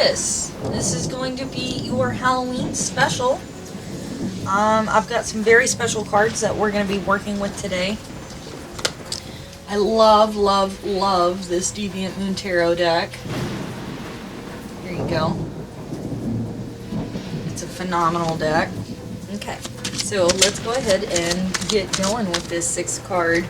Taurus, this is going to be your Halloween special. I've got some very special cards that we're going to be working with today. I love, love, love this Deviant Moon Tarot deck. Here you go. It's a phenomenal deck. Okay, so let's go ahead and get going with this 6-card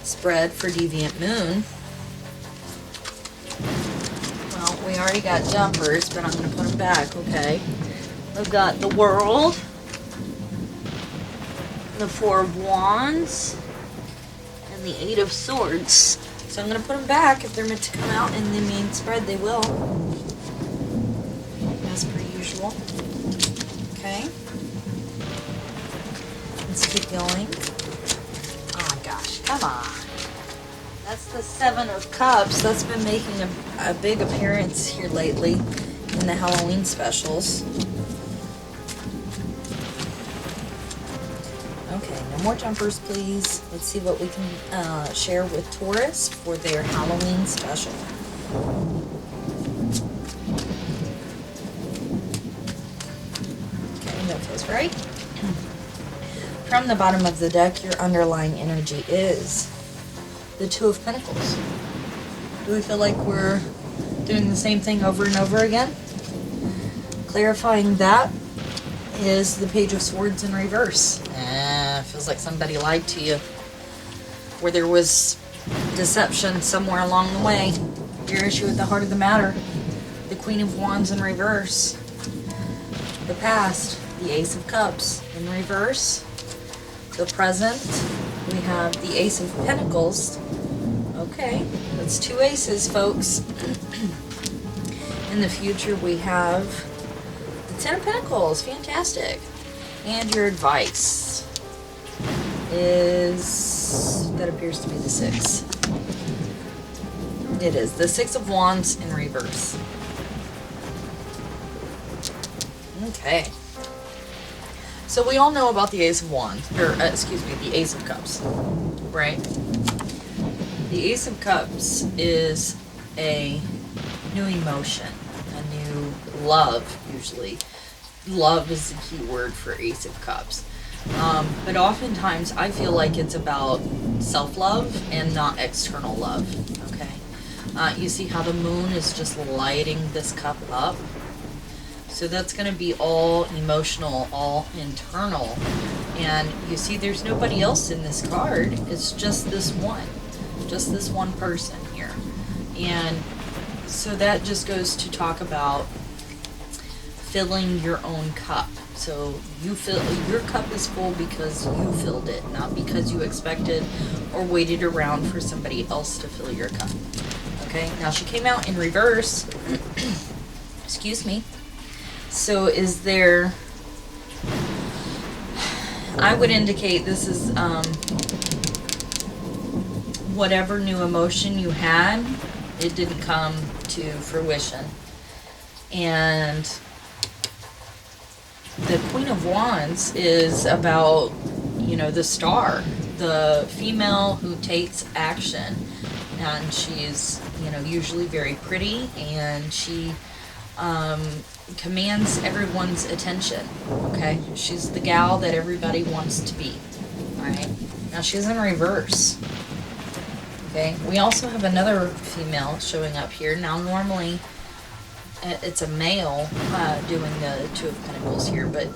spread for Deviant Moon. Well, we already got jumpers, but I'm going to put them back, okay? We've got the World, the 4 of Wands, and the 8 of Swords. So I'm going to put them back. If they're meant to come out in the main spread, they will. As per usual. Okay. Let's keep going. Oh my gosh, come on. That's the 7 of Cups. That's been making a big appearance here lately in the Halloween specials. Okay, no more jumpers, please. Let's see what we can share with Taurus for their Halloween special. Okay, that feels right. From the bottom of the deck, your underlying energy is the 2 of Pentacles. Do we feel like we're doing the same thing over and over again? Clarifying that is the Page of Swords in reverse. Feels like somebody lied to you. Or there was deception somewhere along the way. Your issue at the heart of the matter. The Queen of Wands in reverse. The past, the Ace of Cups in reverse. The present, we have the Ace of Pentacles. Okay, that's 2 aces, folks. In the future, we have the 10 of Pentacles. Fantastic. And your advice is, that appears to be the 6. It is the 6 of Wands in reverse. Okay. So we all know about the Ace of Wands, or excuse me, the Ace of Cups, right? The Ace of Cups is a new emotion, a new love, usually. Love is the key word for Ace of Cups. But oftentimes I feel like it's about self-love and not external love, okay? You see how the moon is just lighting this cup up? So that's going to be all emotional, all internal. And you see there's nobody else in this card. It's just this one person here. And so that just goes to talk about filling your own cup. So you feel your cup is full because you filled it, not because you expected or waited around for somebody else to fill your cup. Okay, now she came out in reverse. Excuse me. So is there, I would indicate this is whatever new emotion you had, it didn't come to fruition. And the Queen of Wands is about, you know, the star, the female who takes action. And she's, you know, usually very pretty, and she commands everyone's attention, okay? She's the gal that everybody wants to be, alright? Now she's in reverse, okay? We also have another female showing up here. Now normally it's a male doing the 2 of Pentacles here, but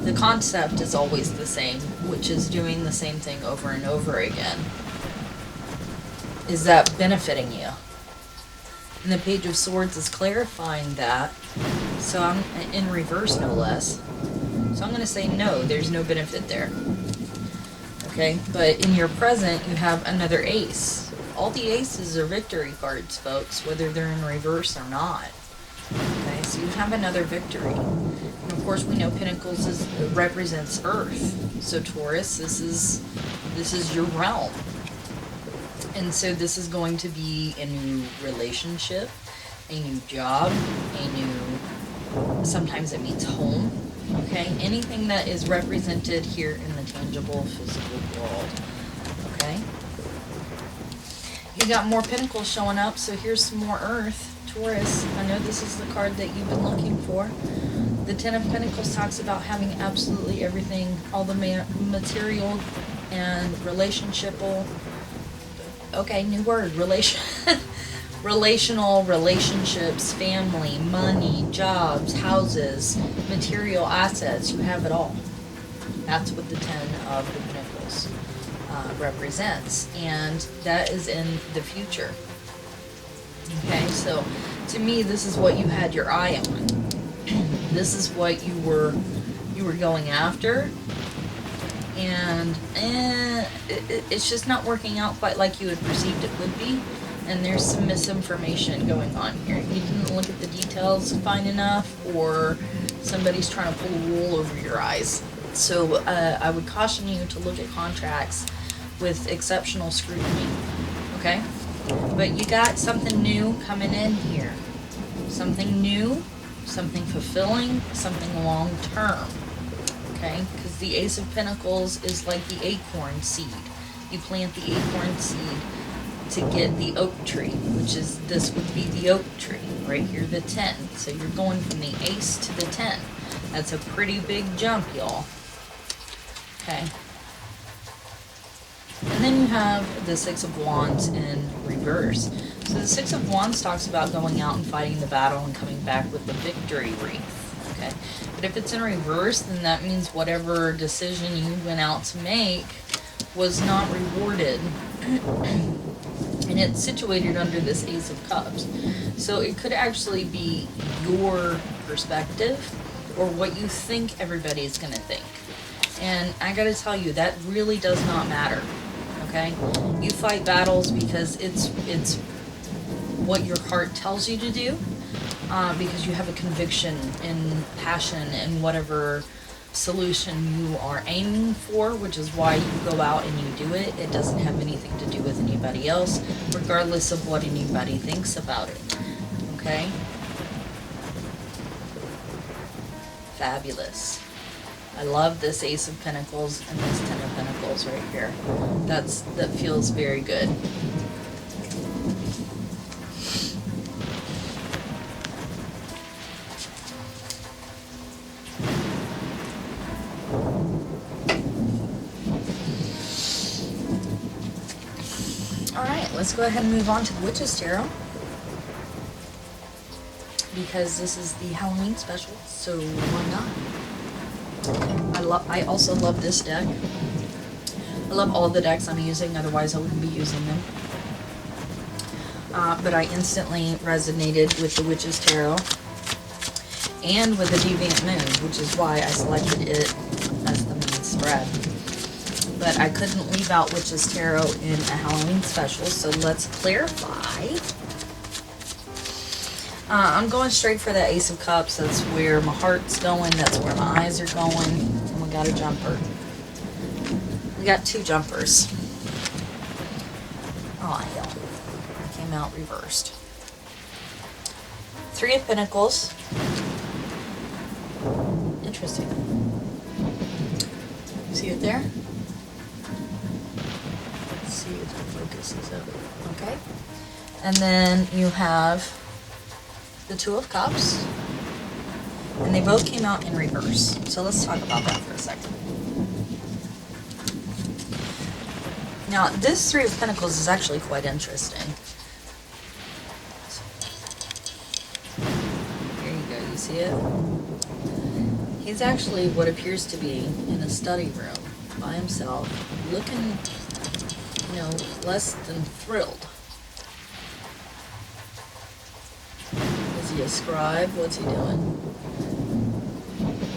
the concept is always the same, which is doing the same thing over and over again. Is that benefiting you? And the Page of Swords is clarifying that. So I'm in reverse, no less. So I'm going to say no, there's no benefit there. Okay, but in your present, you have another ace. All the aces are victory cards, folks, whether they're in reverse or not. Okay, so you have another victory. And of course, we know Pentacles represents Earth. So Taurus, this is your realm. And so this is going to be a new relationship, a new job, a new, sometimes it means home, okay? Anything that is represented here in the tangible, physical world, okay? You got more Pentacles showing up, so here's some more Earth. Taurus, I know this is the card that you've been looking for. The Ten of Pentacles talks about having absolutely everything, all the material and relationshipal. Okay, new word, relational relationships, family, money, jobs, houses, material assets. You have it all. That's what the Ten of the Pentacles represents, and that is in the future. Okay, so to me, this is what you had your eye on. This is what you were going after, and it's just not working out quite like you had perceived it would be. And there's some misinformation going on here. You didn't look at the details fine enough, or somebody's trying to pull the wool over your eyes. So I would caution you to look at contracts with exceptional scrutiny, okay? But you got something new coming in here. Something new, something fulfilling, something long-term, okay? Because the Ace of Pentacles is like the acorn seed. You plant the acorn seed to get the oak tree, which is, this would be the oak tree, right here, the 10. So you're going from the Ace to the 10. That's a pretty big jump, y'all. Okay. And then you have the Six of Wands in reverse. So the Six of Wands talks about going out and fighting the battle and coming back with the victory wreath. Okay. But if it's in reverse, then that means whatever decision you went out to make was not rewarded. And it's situated under this Ace of Cups. So it could actually be your perspective or what you think everybody is going to think. And I gotta tell you, that really does not matter, okay? You fight battles because it's what your heart tells you to do, because you have a conviction and passion in whatever solution you are aiming for, which is why you go out and you do it. It doesn't have anything to do with anybody else, regardless of what anybody thinks about it, okay? Fabulous. I love this Ace of Pentacles and this Ten of Pentacles right here. That feels very good. Alright, let's go ahead and move on to the Witch's Tarot, because this is the Halloween special, so why not? I also love this deck. I love all the decks I'm using, otherwise I wouldn't be using them. But I instantly resonated with the Witch's Tarot and with the Deviant Moon, which is why I selected it as the main spread. But I couldn't leave out Witch's Tarot in a Halloween special, so let's clarify. I'm going straight for the Ace of Cups. That's where my heart's going. That's where my eyes are going. And we got a jumper. We got two jumpers. Oh, hell. It came out reversed. Three of Pentacles. Interesting. See it there? Let's see if the focus is over. Okay. And then you have the Two of Cups, and they both came out in reverse. So let's talk about that for a second. Now, this Three of Pentacles is actually quite interesting. Here you go, you see it? He's actually what appears to be in a study room by himself, looking, you know, less than thrilled. Is he a scribe? What's he doing?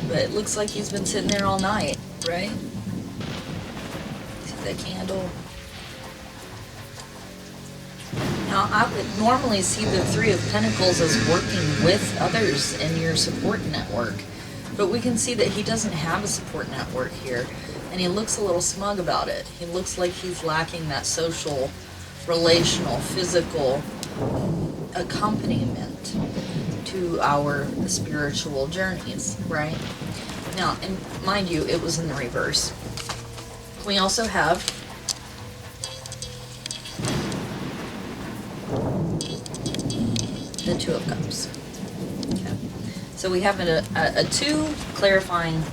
But it looks like he's been sitting there all night, right? See that candle? Now, I would normally see the Three of Pentacles as working with others in your support network. But we can see that he doesn't have a support network here. And he looks a little smug about it. He looks like he's lacking that social, relational, physical accompaniment to our spiritual journeys, right? Now, and mind you, it was in the reverse. We also have the Two of Cups. Okay. So we have a 2 clarifying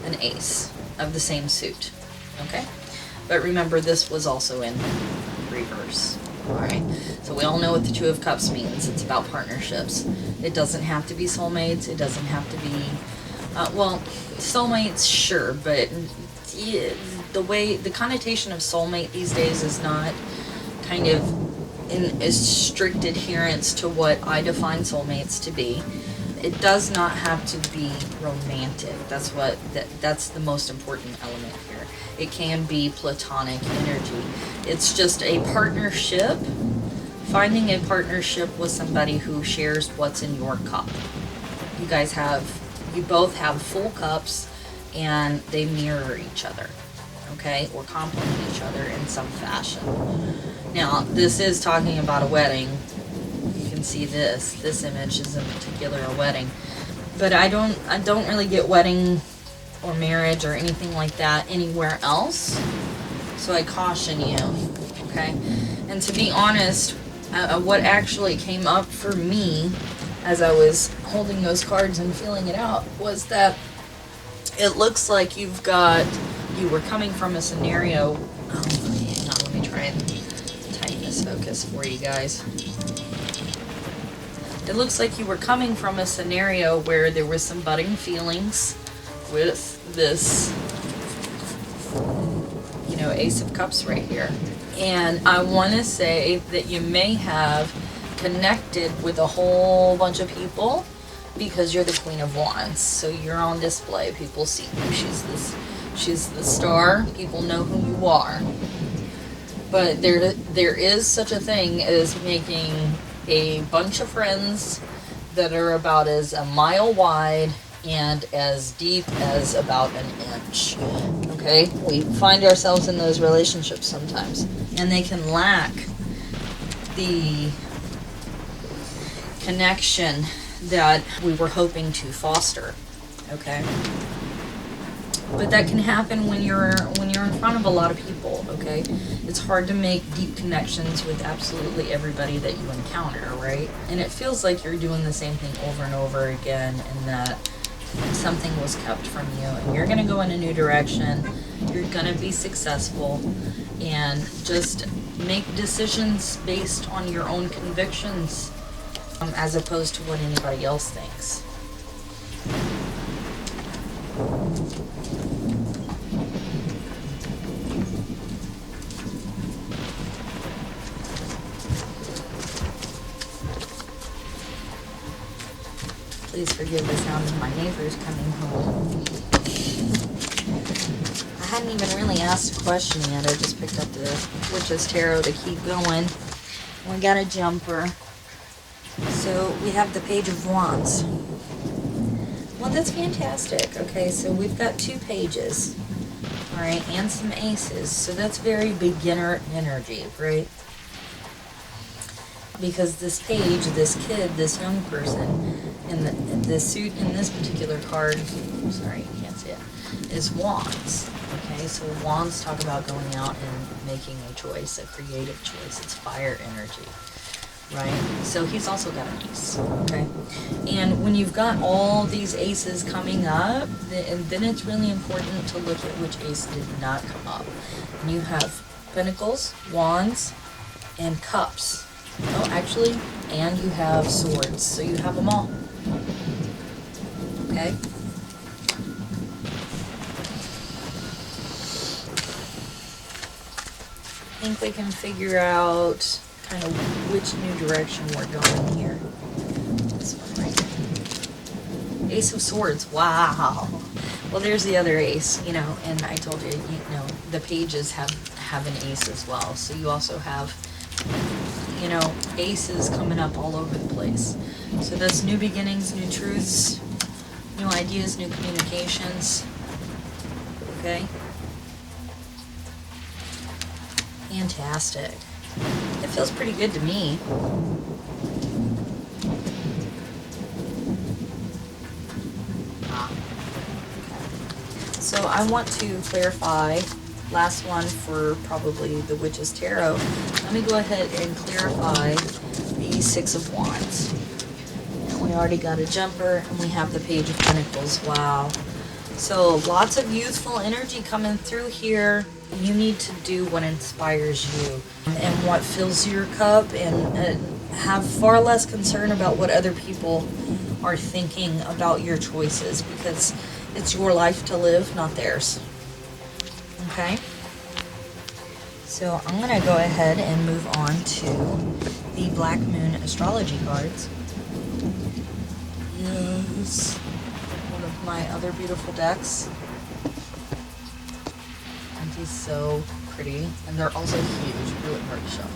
an ace of the same suit. Okay? But remember, this was also in reverse. Alright? So we all know what the Two of Cups means. It's about partnerships. It doesn't have to be soulmates. It doesn't have to be, well, soulmates, sure, but yeah, the connotation of soulmate these days is not kind of in as strict adherence to what I define soulmates to be. It does not have to be romantic. That's the most important element here. It can be platonic energy. It's just a partnership, finding a partnership with somebody who shares what's in your cup. You both have full cups and they mirror each other, okay? Or complement each other in some fashion. Now, this is talking about a wedding. You can see this image is in particular a wedding. But I don't really get wedding or marriage or anything like that anywhere else. So I caution you, okay? And to be honest, what actually came up for me as I was holding those cards and feeling it out was that it looks like you were coming from a scenario. Oh, hang on, let me try and tighten this focus for you guys. It looks like you were coming from a scenario where there was some budding feelings with this, Ace of Cups right here. And I want to say that you may have connected with a whole bunch of people because you're the Queen of Wands. So you're on display. People see you. She's the star. People know who you are. But there is such a thing as making a bunch of friends that are about as a mile wide and as deep as about an inch. Okay? We find ourselves in those relationships sometimes, and they can lack the connection that we were hoping to foster. Okay? But that can happen when you're in front of a lot of people, okay? It's hard to make deep connections with absolutely everybody that you encounter, right? And it feels like you're doing the same thing over and over again, and that something was kept from you, and you're gonna go in a new direction, you're gonna be successful, and just make decisions based on your own convictions, as opposed to what anybody else thinks. Please forgive the sound of my neighbors coming home. I hadn't even really asked a question yet. I just picked up the Witch's Tarot to keep going. We got a jumper. So we have the Page of Wands. Well, that's fantastic. Okay, so we've got 2 pages. Alright, and some aces. So that's very beginner energy, right? Because this page, this kid, this young person, in the suit in this particular card, sorry, you can't see it, is Wands. Okay, so Wands talk about going out and making a choice, a creative choice. It's fire energy, right? So he's also got an ace, okay? And when you've got all these aces coming up, then it's really important to look at which ace did not come up. And you have Pentacles, Wands, and Cups. Oh, actually, and you have Swords, so you have them all. Okay? I think we can figure out kind of which new direction we're going here. This one right here. Ace of Swords, wow. Well, there's the other ace, and I told you, the pages have an ace as well. So you also have, aces coming up all over the place. So that's new beginnings, new truths, new ideas, new communications. Okay? Fantastic. It feels pretty good to me. So I want to clarify, last one for probably the Witch's Tarot. Let me go ahead and clarify these the Six of Wands. And we already got a jumper, and we have the Page of Pentacles. Wow. So lots of youthful energy coming through here. You need to do what inspires you and what fills your cup, and have far less concern about what other people are thinking about your choices, because it's your life to live, not theirs. Okay? So I'm going to go ahead and move on to the Black Moon astrology cards. Yes. One of my other beautiful decks. Aren't these so pretty? And they're also huge, really hard to show.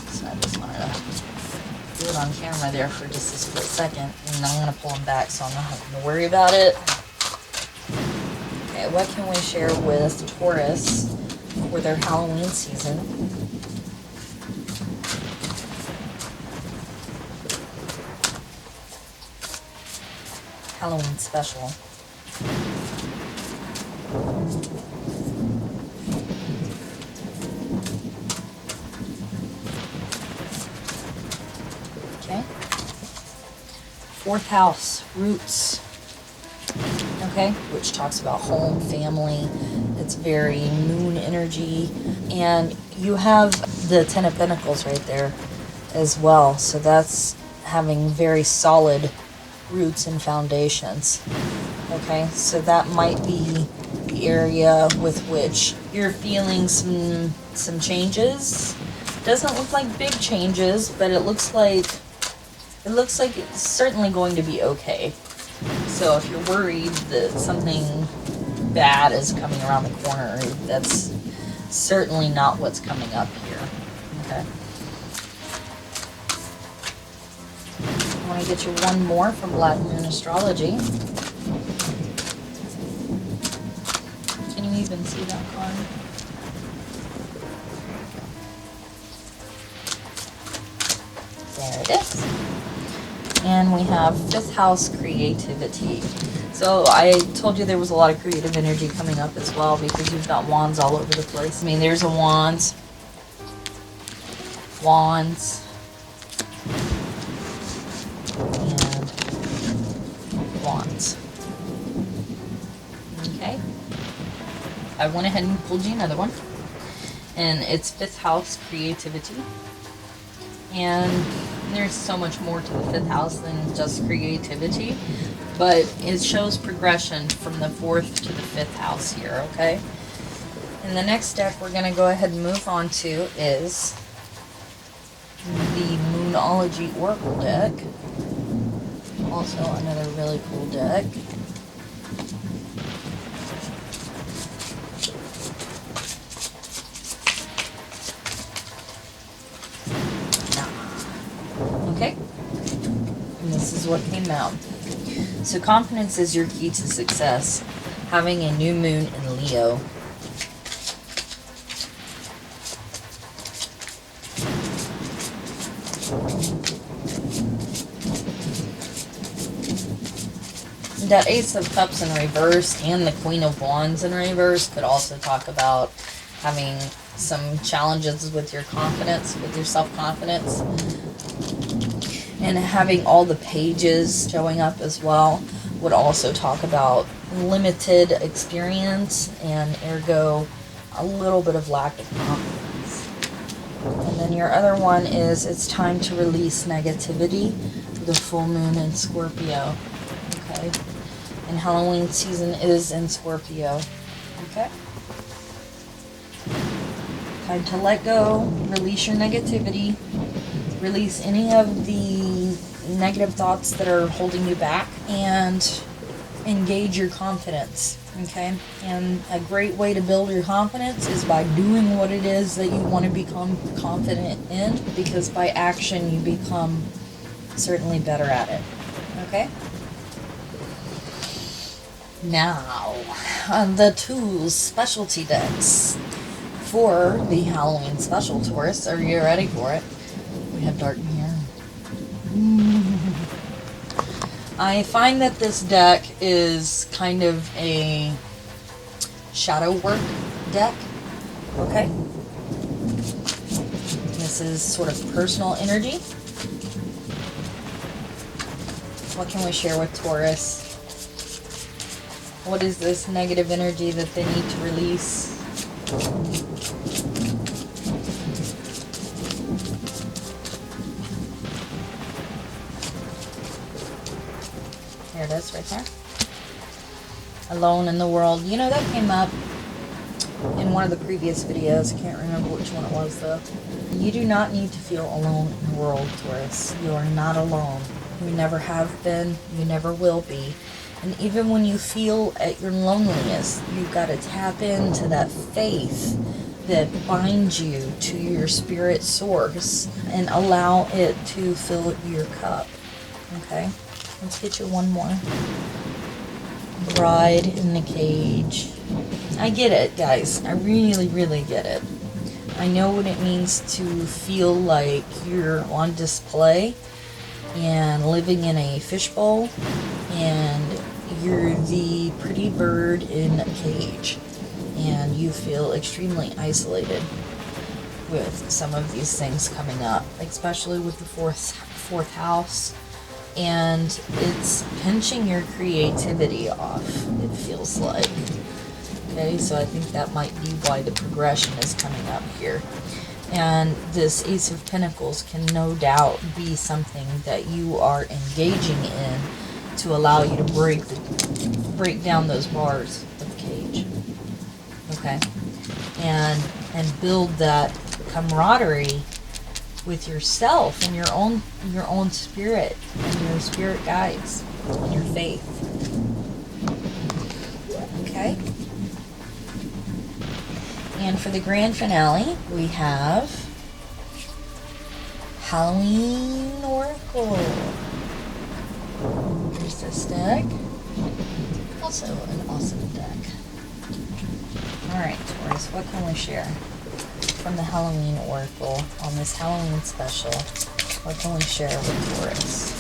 So I just wanted to do it on camera there for just a split second, and I'm going to pull them back so I'm not having to worry about it. Okay, what can we share with Taurus for their Halloween season? Halloween special. Okay. Fourth house, roots. Okay, which talks about home, family. It's very moon energy. And you have the Ten of Pentacles right there as well. So that's having very solid roots and foundations. Okay, so that might be the area with which you're feeling some changes. Doesn't look like big changes, but it looks like it's certainly going to be okay. So if you're worried that something bad is coming around the corner, that's certainly not what's coming up here. Okay. I want to get you one more from Black Moon Astrology. Can you even see that card? There it is. And we have fifth house, creativity. So I told you there was a lot of creative energy coming up as well, because you've got wands all over the place. I mean, there's a wands, and wands. Okay. I went ahead and pulled you another one. And it's fifth house, creativity. And there's so much more to the fifth house than just creativity, but it shows progression from the fourth to the fifth house here, okay? And the next deck we're going to go ahead and move on to is the Moonology Oracle deck. Also another really cool deck. Okay, and this is what came out. So confidence is your key to success. Having a new moon in Leo. That Ace of Cups in reverse and the Queen of Wands in reverse could also talk about having some challenges with your confidence, with your self-confidence. And having all the pages showing up as well would also talk about limited experience and ergo a little bit of lack of confidence. And then your other one is it's time to release negativity with the full moon in Scorpio. Okay. And Halloween season is in Scorpio. Okay. Time to let go, release your negativity. Release any of the negative thoughts that are holding you back, and engage your confidence, okay? And a great way to build your confidence is by doing what it is that you want to become confident in, because by action you become certainly better at it, okay? Now, the tools specialty decks for the Halloween special, Taurus. Are you ready for it? We have dark in here. I find that this deck is kind of a shadow work deck, okay? This is sort of personal energy. What can we share with Taurus? What is this negative energy that they need to release? There it is, right there. Alone in the world. You know, that came up in one of the previous videos. I can't remember which one it was, though. You do not need to feel alone in the world, Taurus. You are not alone. You never have been. You never will be. And even when you feel at your loneliest, you've got to tap into that faith that binds you to your spirit source and allow it to fill your cup. Okay? Let's get you one more. Bride in the cage. I get it, guys. I really, really get it. I know what it means to feel like you're on display and living in a fishbowl, and you're the pretty bird in a cage, and you feel extremely isolated with some of these things coming up, especially with the fourth house, and it's pinching your creativity off, it feels like. Okay, so I think that might be why the progression is coming up here. And this Ace of Pentacles can no doubt be something that you are engaging in to allow you to break down those bars of the cage. Okay? And build that camaraderie with yourself and your own spirit and your spirit guides and your faith. Okay? And for the grand finale, we have Halloween Oracle. There's this deck. Also an awesome deck. Alright, Taurus, what can we share from the Halloween Oracle on this Halloween special? What can we share with Taurus?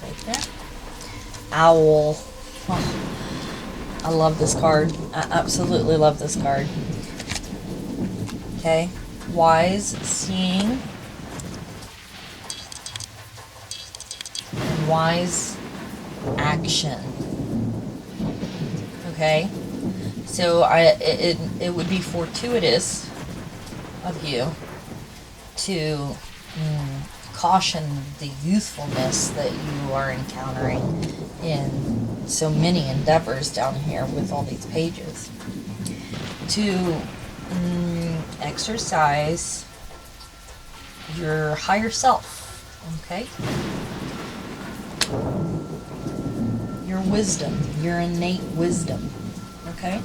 Right there. Owl. Oh, I love this card. I absolutely love this card. Okay. Wise, seeing, and wise action. Okay. So it would be fortuitous of you to caution the youthfulness that you are encountering in so many endeavors down here with all these pages. To exercise your higher self, okay? Your wisdom, your innate wisdom, okay?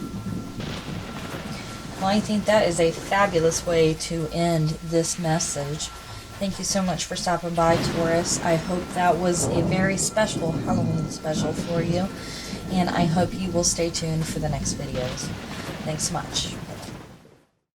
Well, I think that is a fabulous way to end this message. Thank you so much for stopping by, Taurus. I hope that was a very special Halloween special for you, and I hope you will stay tuned for the next videos. Thanks so much.